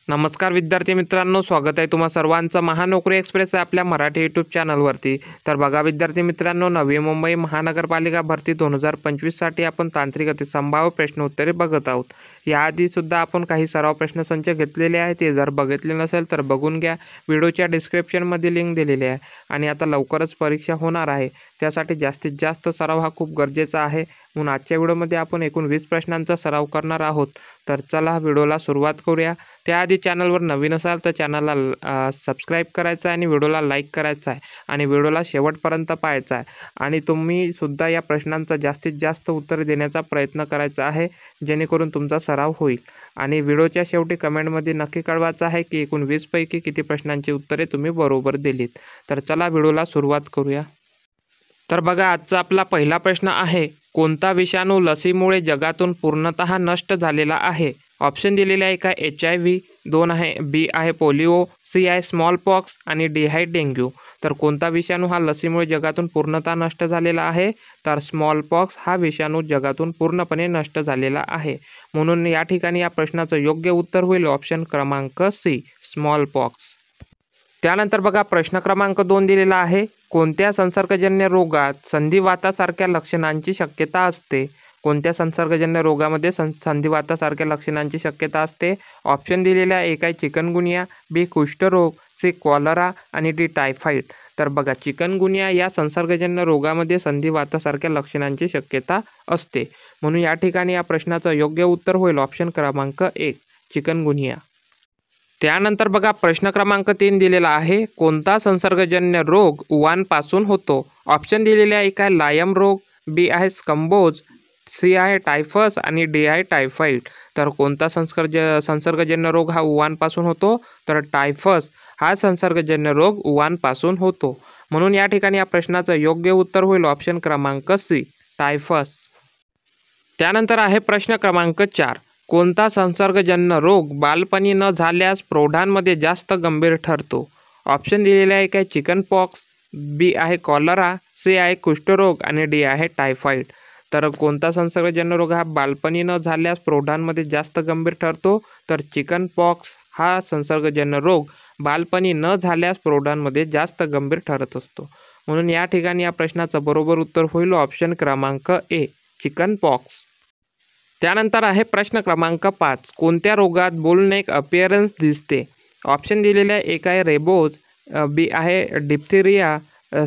नमस्कार विद्यार्थी मित्रांनो, स्वागत आहे तुम्हा सर्वांचं महानोकरी एक्सप्रेस या आपल्या मराठी यूट्यूब चॅनलवरती। तर बघा विद्यार्थी मित्रांनो, नवी मुंबई महानगरपालिका भरती 2025 साठी आपण तांत्रिक अति संभाव्य प्रश्न उत्तरे बघत आहोत। याआधी सुद्धा आपण काही सराव प्रश्नसंच घेतलेले आहेत, ते जर बघितले नसेल तर बघून घ्या। व्हिडिओच्या डिस्क्रिप्शनमध्ये लिंक दिलेली आहे आणि आता लवकरच परीक्षा होणार आहे, त्यासाठी जास्तीत जास्त सराव हा खूप गरजेचा आहे। म्हणून आजच्या व्हिडिओमध्ये आपण एकूण 20 प्रश्नांचा सराव करणार आहोत। तर चला व्हिडिओला सुरुवात करूया। त्याआधी चॅनलवर नवीन असाल तर चॅनलला सबस्क्राईब करायचं आहे आणि व्हिडिओला लाईक करायचा आहे आणि व्हिडिओला शेवटपर्यंत पाहायचा आहे आणि तुम्ही सुद्धा या प्रश्नांचा जास्तीत जास्त उत्तर देण्याचा प्रयत्न करायचा आहे, जेणेकरून तुमचा सराव होईल। आणि व्हिडिओच्या शेवटी कमेंटमध्ये नक्की कळवायचं आहे की एकूण 20 पैकी किती प्रश्नांची उत्तरे तुम्ही बरोबर दिलीत। तर चला व्हिडिओला सुरुवात करूया। तर बघा, आजचा आपला पहिला प्रश्न आहे, कोणता विषाणू लसीमुळे जगातून पूर्णतः नष्ट झालेला आहे? ऑप्शन दिलेले आहे का HIV, 2 आहे बी आहे पोलिओ, सी आहे स्मॉल पॉक्स आणि डी आहे डेंग्यू। तर कोणता विषाणू हा लसीमुळे जगातून पूर्णतः नष्ट झालेला आहे? तर स्मॉल पॉक्स हा विषाणू जगातून पूर्णपणे नष्ट झालेला आहे। म्हणून या ठिकाणी या प्रश्नाचं योग्य उत्तर होईल ऑप्शन क्रमांक सी, स्मॉल पॉक्स। त्यानंतर बघा, प्रश्न क्रमांक 2 दिलेला आहे, कोणत्या संसर्गजन्य रोगात संधिवातासारख्या लक्षणांची शक्यता असते? कोणत्या संसर्गजन्य रोगामध्ये संधिवातासारख्या लक्षणांची शक्यता असते? ऑप्शन दिलेले आहे, एक आहे चिकनगुनिया, बी कुष्ठरोग, सी कॉलरा आणि डी टायफॉइड। तर बघा, चिकनगुनिया या संसर्गजन्य रोगामध्ये संधिवातासारख्या लक्षणांची शक्यता असते। म्हणून या ठिकाणी या प्रश्नाचं योग्य उत्तर होईल ऑप्शन क्रमांक 1, चिकनगुनिया। त्यानंतर बघा, प्रश्न क्रमांक 3 दिलेला आहे, कोणता संसर्गजन्य रोग उवांपासून होतो? ऑप्शन दिलेले आहे, एक आहे लायम रोग, बी आहे स्कंबोज, सी आहे टायफस आणि डी आहे टायफॉइड। तर कोणता संसर्गजन्य रोग हा उवांपासून होतो? तर टायफस हा संसर्गजन्य रोग उवांपासून होतो। म्हणून या ठिकाणी या प्रश्नाचं योग्य उत्तर होईल ऑप्शन क्रमांक सी, टायफस। त्यानंतर आहे प्रश्न क्रमांक 4, कोणता संसर्गजन्य रोग बालपणी न झाल्यास प्रौढांमध्ये जास्त गंभीर ठरतो? ऑप्शन दिलेले आहे, काय चिकन पॉक्स, बी आहे कॉलरा, सी आहे कुष्ठरोग आणि डी आहे टायफॉइड। तर कोणता संसर्गजन्य रोग हा बालपणी न झाल्यास प्रौढांमध्ये जास्त गंभीर ठरतो? तर चिकन पॉक्स हा संसर्गजन्य रोग बालपणी न झाल्यास प्रौढांमध्ये जास्त गंभीर ठरत असतो। म्हणून या ठिकाणी या प्रश्नाचं बरोबर उत्तर होईल ऑप्शन क्रमांक ए, चिकन पॉक्स। त्यानंतर आहे प्रश्न क्रमांक 5, कोणत्या रोगात बुलनेक अपिअरन्स दिसते? ऑप्शन दिलेले आहे, एक आहे रेबोज, बी आहे डिप्थेरिया,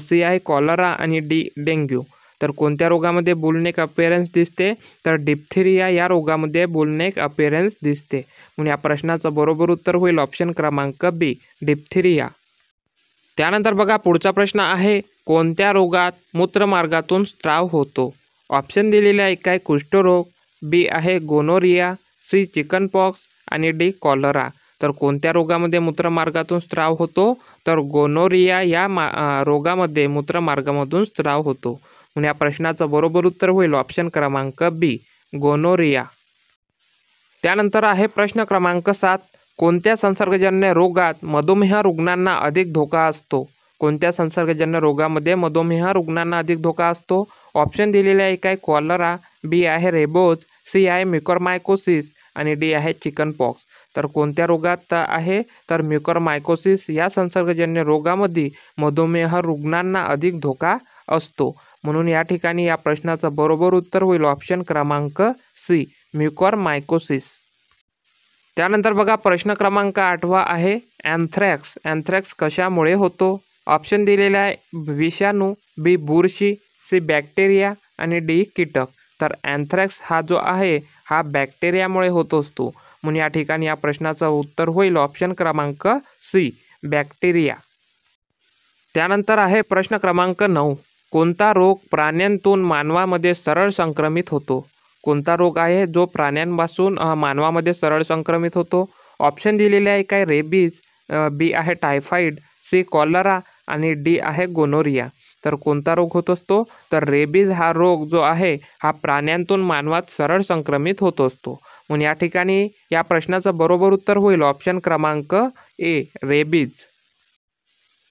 सी आहे कॉलरा आणि डी डेंग्यू। तर कोणत्या रोगामध्ये बुलनेक अपिअरन्स दिसते? तर डिप्थेरिया या रोगामध्ये बुलनेक अपिअरन्स दिसते। म्हणून या प्रश्नाचं बरोबर उत्तर होईल ऑप्शन क्रमांक बी, डिप्थेरिया। त्यानंतर बघा, पुढचा प्रश्न आहे, कोणत्या रोगात मूत्रमार्गातून स्त्राव होतो? ऑप्शन दिलेले आहे, एक आहे कुष्ठरोग, बी आहे गोनोरिया, सी चिकन पॉक्स आणि डी कॉलरा। तर कोणत्या रोगामध्ये मूत्रमार्गातून स्त्राव होतो? तर गोनोरिया या रोगामध्ये मूत्रमार्गामधून स्त्राव होतो। म्हणून या प्रश्नाचं बरोबर उत्तर होईल ऑप्शन क्रमांक बी, गोनोरिया। त्यानंतर आहे प्रश्न क्रमांक 7, कोणत्या संसर्गजन्य रोगात मधुमेह रुग्णांना अधिक धोका असतो? कोणत्या संसर्गजन्य रोगामध्ये मधुमेह रुग्णांना अधिक धोका असतो? ऑप्शन दिलेले आहे, एक आहे कॉलरा, बी आहे रेबोज, सी आहे म्युकरमायकोसिस आणि डी आहे चिकन पॉक्स। तर कोणत्या रोगात आहे? तर म्युकरमायकोसिस या संसर्गजन्य रोगामध्ये मधुमेह रुग्णांना अधिक धोका असतो। म्हणून या ठिकाणी या प्रश्नाचं बरोबर उत्तर होईल ऑप्शन क्रमांक सी, म्युकरमायकोसिस। त्यानंतर बघा, प्रश्न क्रमांक 8 आहे, अँथ्रॅक्स। अँथ्रॅक्स कशामुळे होतो? ऑप्शन दिलेले आहे, विषाणू, बी बुरशी, सी बॅक्टेरिया आणि डी कीटक। तर अँथ्रॅक्स हा जो आहे हा बॅक्टेरियामुळे होत असतो। म्हणून या ठिकाणी या प्रश्नाचं उत्तर होईल ऑप्शन क्रमांक सी, बॅक्टेरिया। त्यानंतर आहे प्रश्न क्रमांक 9, कोणता रोग प्राण्यांतून मानवामध्ये सरळ संक्रमित होतो? कोणता रोग आहे जो प्राण्यांपासून मानवामध्ये सरळ संक्रमित होतो? ऑप्शन दिलेले आहे, काय रेबीज, बी आहे टायफॉइड, सी कॉलरा आणि डी आहे गोनोरिया। तर कोणता रोग होत असतो? तर रेबीज हा रोग जो आहे हा प्राण्यांतून मानवात सरळ संक्रमित होत असतो। म्हणून या ठिकाणी या प्रश्नाचं बरोबर उत्तर होईल ऑप्शन क्रमांक ए, रेबीज।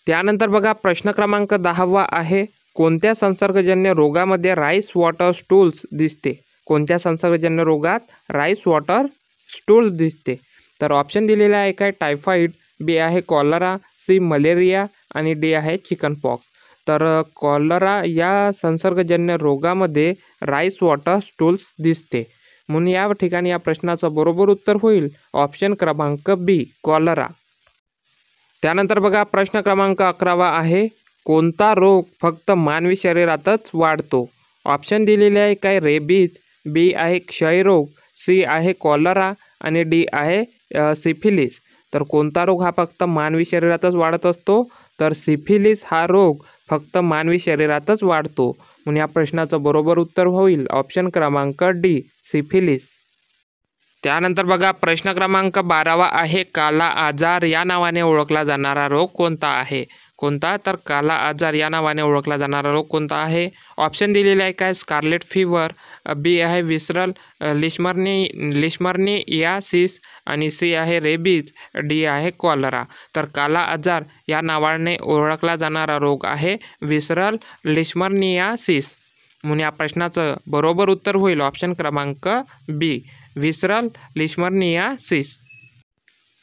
त्यानंतर बघा, प्रश्न क्रमांक 10 आहे, कोणत्या संसर्गजन्य रोगामध्ये राईस वॉटर स्टूल्स दिसते? कोणत्या संसर्गजन्य रोगात राईस वॉटर स्टूल्स दिसते? तर ऑप्शन दिलेले आहे काय टायफॉईड, बी आहे कॉलरा, सी मलेरिया आणि डी आहे चिकन पॉक्स. तर कॉलरा या संसर्गजन्य रोगामध्ये राईस वॉटर स्टूल्स दिसते, म्हणून या ठिकाणी या प्रश्नाचं बरोबर उत्तर होईल ऑप्शन क्रमांक बी कॉलरा. त्यानंतर बघा प्रश्न क्रमांक 11 आहे, कोणता रोग फक्त मानवी शरीरातच वाढतो? ऑप्शन दिलेले आहे काय रेबीज, बी आहे क्षयरोग, सी आहे कॉलरा आणि डी आहे सिफिलिस. तर कोणता रोग हा फक्त मानवी शरीरातच वाढत असतो? तर सिफिलिस हा रोग फक्त मानवी शरीरातच वाढतो, म्हणून या प्रश्नाचं बरोबर उत्तर होईल ऑप्शन क्रमांक डी सिफिलिस. त्यानंतर बघा प्रश्न क्रमांक 12 आहे, काला आजार या नावाने ओळखला जाणारा रोग कोणता आहे? कोणता? तर काला आजार या नावाने ओळखला जाणारा रोग कोणता आहे? ऑप्शन दिलेले आहे काय स्कारलेट फीवर, बी आहे विसरल लिशमर्नियासिस आणि सी आहे रेबीज, डी आहे कॉलरा. तर काला आजार या नावाने ओळखला जाणारा रोग आहे विसरल लिशमर्नियासिस, म्हणून या प्रश्नाचं बरोबर उत्तर होईल ऑप्शन क्रमांक बी विसरल लिशमर्नियासिस.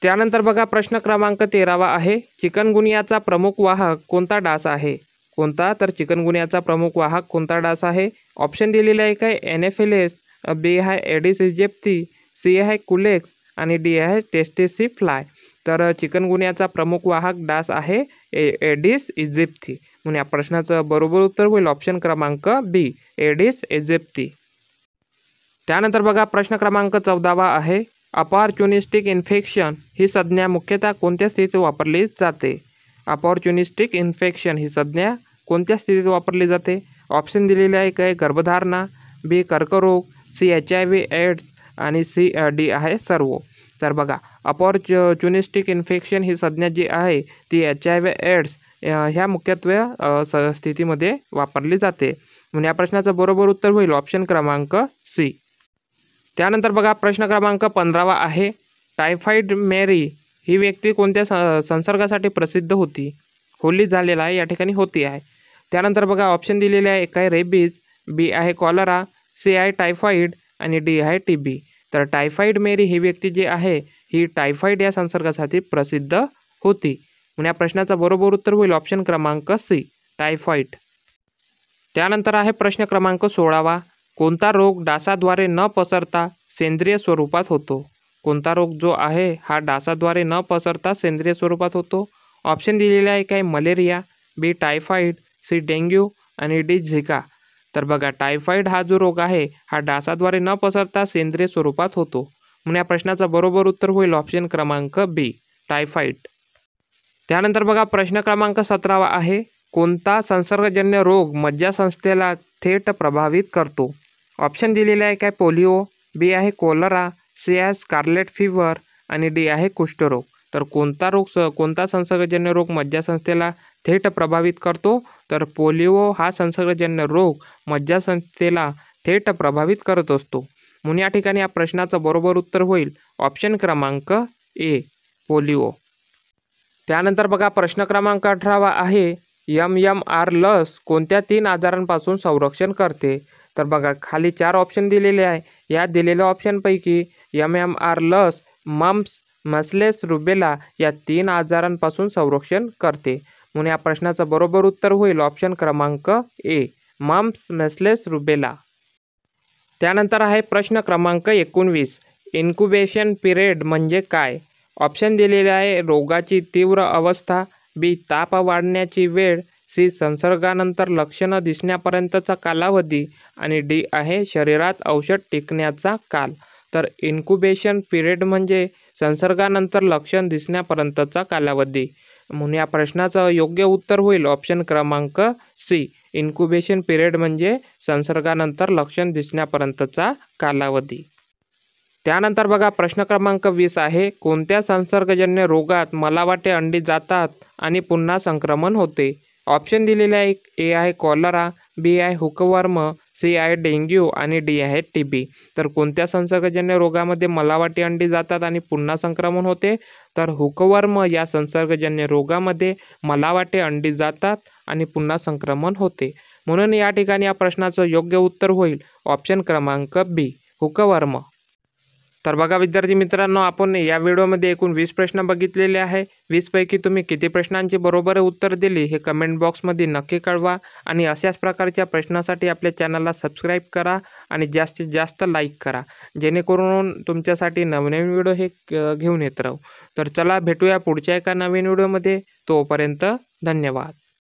त्यानंतर बघा प्रश्न क्रमांक 13 आहे, चिकनगुनियाचा प्रमुख वाहक कोणता डास आहे? कोणता? तर चिकनगुनियाचा प्रमुख वाहक कोणता डास आहे? ऑप्शन दिलेले आहे काय एनएफिलीस, बी आहे एडिस इजिप्ती, सी आहे कुलेक्स आणि डी आहे टेस्टेसी फ्लाय. तर चिकनगुनियाचा प्रमुख वाहक डास आहे एडिस इजिप्ती, म्हणून या प्रश्नाचं बरोबर उत्तर होईल ऑप्शन क्रमांक बी एडिस इजिप्ती. त्यानंतर बघा प्रश्न क्रमांक 14 आहे, अपॉर्च्युनिस्टिक इन्फेक्शन ही संज्ञा मुख्यतः कोणत्या स्थितीत वापरली जाते? अपॉर्च्युनिस्टिक इन्फेक्शन ही संज्ञा कोणत्या स्थितीत वापरली जाते? ऑप्शन दिलेले आहे काय गर्भधारणा, बी कर्करोग, सी HIV एड्स आणि सी डी आहे सर्व. तर बघा अपॉर्च्युनिस्टिक इन्फेक्शन ही संज्ञा जी आहे ती HIV एड्स ह्या मुख्यत्वे स्थितीमध्ये वापरली जाते, म्हणून या प्रश्नाचं बरोबर उत्तर होईल ऑप्शन क्रमांक सी. त्यानंतर बघा प्रश्न क्रमांक 15 आहे, टायफॉईड मेरी ही व्यक्ती कोणत्या संसर्गासाठी प्रसिद्ध होती? होली झालेला आहे या ठिकाणी होती आहे. त्यानंतर बघा ऑप्शन दिलेले आहे काय रेबीज, बी आहे कॉलरा, सी आहे टायफॉईड आणि डी आहे TB. तर टायफॉईड मेरी ही व्यक्ती जी आहे ही टायफॉईड या संसर्गासाठी प्रसिद्ध होती, म्हणून या प्रश्नाचं बरोबर उत्तर होईल ऑप्शन क्रमांक सी टायफॉईड. त्यानंतर आहे प्रश्न क्रमांक 16, कोणता रोग डासाद्वारे न पसरता सेंद्रिय स्वरूपात होतो? कोणता रोग जो आहे हा डासाद्वारे न पसरता सेंद्रिय स्वरूपात होतो? ऑप्शन दिलेले आहे काय मलेरिया, बी टायफॉईड, सी डेंग्यू आणि डी झिका. तर बघा टायफॉईड हा जो रोग आहे हा डासाद्वारे न पसरता सेंद्रिय स्वरूपात होतो, म्हणून या प्रश्नाचं बरोबर उत्तर होईल ऑप्शन क्रमांक बी टायफॉईड. त्यानंतर बघा प्रश्न क्रमांक 17 आहे, कोणता संसर्गजन्य रोग मज्जासंस्थेला थेट प्रभावित करतो? ऑप्शन दिलेले आहे काय पोलिओ, बी आहे कोलरा, सी आहे स्कारलेट फीवर आणि डी आहे कुष्ठरोग. तर कोणता संसर्गजन्य रोग मज्जासंस्थेला थेट प्रभावित करतो? तर पोलिओ हा संसर्गजन्य रोग मज्जासंस्थेला थेट प्रभावित करत असतो, म्हणून या ठिकाणी या प्रश्नाचं बरोबर उत्तर होईल ऑप्शन क्रमांक ए पोलिओ. त्यानंतर बघा प्रश्न क्रमांक 18 आहे, MMR लस कोणत्या 3 आजारांपासून संरक्षण करते? तर बघा खाली 4 ऑप्शन दिलेले आहे, या दिलेल्या ऑप्शनपैकी MMR लस मम्प्स, मस्लेस, रुबेला या 3 आजारांपासून संरक्षण करते, म्हणून या प्रश्नाचं बरोबर उत्तर होईल ऑप्शन क्रमांक ए मम्प्स, मस्लेस, रुबेला. त्यानंतर आहे प्रश्न क्रमांक 19, इन्क्युबेशन पिरियड म्हणजे काय? ऑप्शन दिलेले आहे रोगाची तीव्र अवस्था, बी ताप वाढण्याची वेळ, सी संसर्गानंतर लक्षणं दिसण्यापर्यंतचा कालावधी आणि डी आहे शरीरात औषध टिकण्याचा काल. तर इन्क्युबेशन पिरियड म्हणजे संसर्गानंतर लक्षण दिसण्यापर्यंतचा कालावधी, म्हणून या प्रश्नाचं योग्य उत्तर होईल ऑप्शन क्रमांक सी इन्क्युबेशन पिरियड म्हणजे संसर्गानंतर लक्षण दिसण्यापर्यंतचा कालावधी. त्यानंतर बघा प्रश्न क्रमांक 20 आहे, कोणत्या संसर्गजन्य रोगात मलावाटे अंडी जातात आणि पुन्हा संक्रमण होते? ऑप्शन दिलेले आहे, ए आहे कॉलरा, बी आहे हुकवर्म, सी आहे डेंग्यू आणि डी आहे TB. तर कोणत्या संसर्गजन्य रोगामध्ये मलावाटी अंडी जातात आणि पुन्हा संक्रमण होते? तर हुकवर्म या संसर्गजन्य रोगामध्ये मलावाटे अंडी जातात आणि पुन्हा संक्रमण होते, म्हणून या ठिकाणी या प्रश्नाचं योग्य उत्तर होईल ऑप्शन क्रमांक बी हुकवर्म. तर बघा विद्यार्थी मित्रांनो, आपण या व्हिडिओमध्ये एकूण 20 प्रश्न बघितलेले आहे. 20 पैकी तुम्ही किती प्रश्नांची बरोबर उत्तर दिली हे कमेंट बॉक्समध्ये नक्की कळवा आणि अशाच प्रकारच्या प्रश्नासाठी आपल्या चॅनलला सबस्क्राईब करा आणि जास्तीत जास्त लाईक करा, जेणेकरून तुमच्यासाठी नवनवीन व्हिडिओ हे घेऊन येत राहू. तर चला भेटूया पुढच्या एका नवीन व्हिडिओमध्ये. तोपर्यंत धन्यवाद.